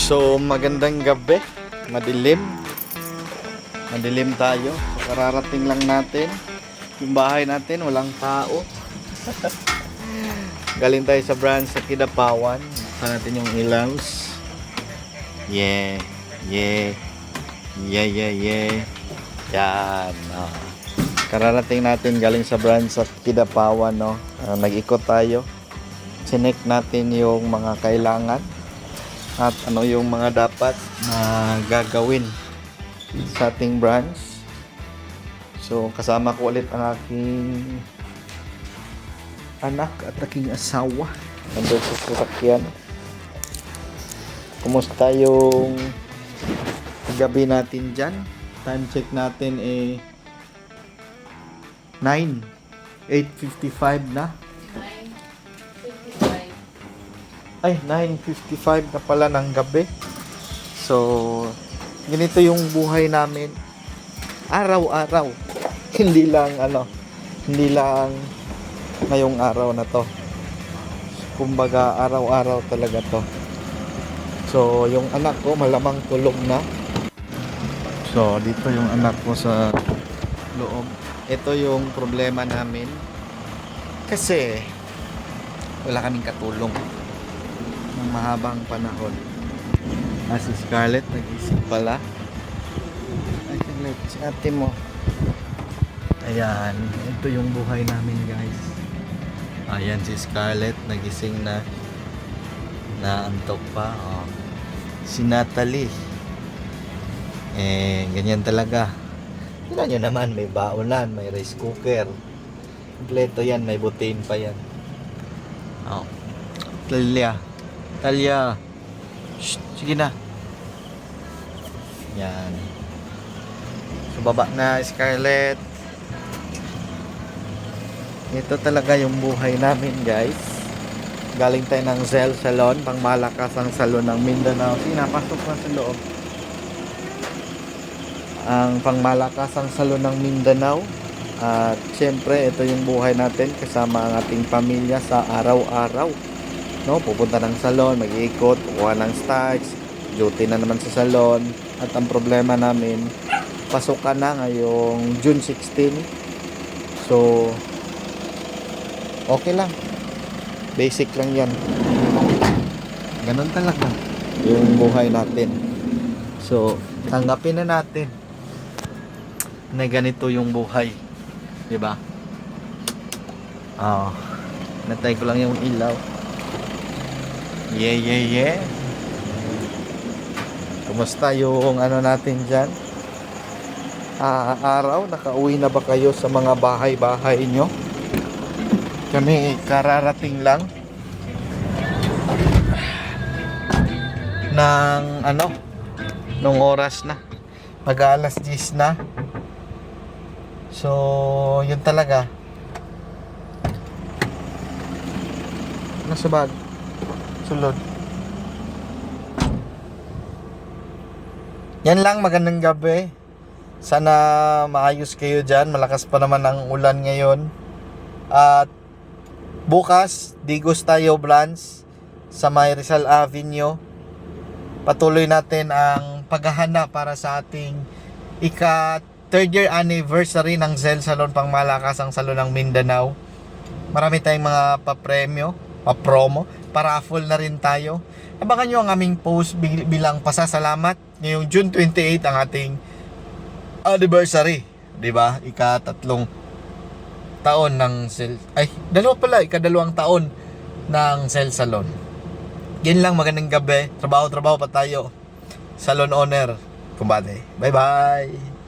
So magandang gabi, madilim tayo. So, kararating lang natin yung bahay natin, walang tao. Galing tayo sa branch sa Kidapawan. Saan natin yung ilaws. Yeah. Yan. Kararating natin galing sa branch sa Kidapawan, no. Nag-ikot tayo. Chinek natin yung mga kailangan at ano yung mga dapat na gagawin sa ating branch. So kasama ko ulit ang aking anak at aking asawa nandun sa sasakyan. Kumusta yung gabi natin dyan? Time check natin 8:55 na. 9:55 na pala ng gabi. So ganito yung buhay namin araw-araw. Hindi lang ngayong araw na to. Kumbaga araw-araw talaga to. So yung anak ko malamang tulog na. So dito yung anak ko sa loob. Ito yung problema namin kasi wala kaming katulong ng mahabang panahon. Si Scarlett nag-isip pala. Ay, Scarlett, si ate mo. Ayan, ito yung buhay namin, guys. Ayan si Scarlett nagising na, naantok pa. Si Natalie, ganyan talaga. Tignan nyo naman, may baonan, may rice cooker, kompleto yan, may butane pa yan. Talia. Shh, sige na. Yan. So baba na, Scarlett. Ito talaga yung buhay namin, guys. Galing tayo ng Zell Salon, pang malakasang salon ng Mindanao. Pasok na sa loob. Ang pangmalakasang salon ng Mindanao. At syempre, ito yung buhay natin kasama ang ating pamilya sa araw-araw. No, pupunta ng salon, mag-iikot, kukuha ng starch, duty na naman sa salon. At ang problema namin, pasukan na ngayong June 16. So okay lang, basic lang yan. Ganun talaga yung buhay natin. So tanggapin na natin na ganito yung buhay, diba? Natay ko lang yung ilaw. Yeah. Kumusta yung ano natin dyan? Araw, nakauwi na ba kayo sa mga bahay-bahay nyo? Kami kararating lang ng nung oras na, mag-alas 10 na. So yun talaga. Nasa bag sulod. Yan lang, magandang gabi. Sana maayos kayo dyan. Malakas pa naman ang ulan ngayon. At bukas, Digos tayo branch sa may Rizal Avenue. Patuloy natin ang paghahanap para sa ating ika-third year anniversary ng Zell Salon, pang malakasang salon ng Mindanao. Marami tayong mga papremyo, pa-promo, para-full na rin tayo. Abangan nyo ang aming post bilang pasasalamat. Ngayong June 28 ang ating anniversary, diba? Ika-3 taon ng ika-2 taon ng Zell Salon. Yan lang, magandang gabi. Trabaho pa tayo. Salon owner, kumbate. Bye bye.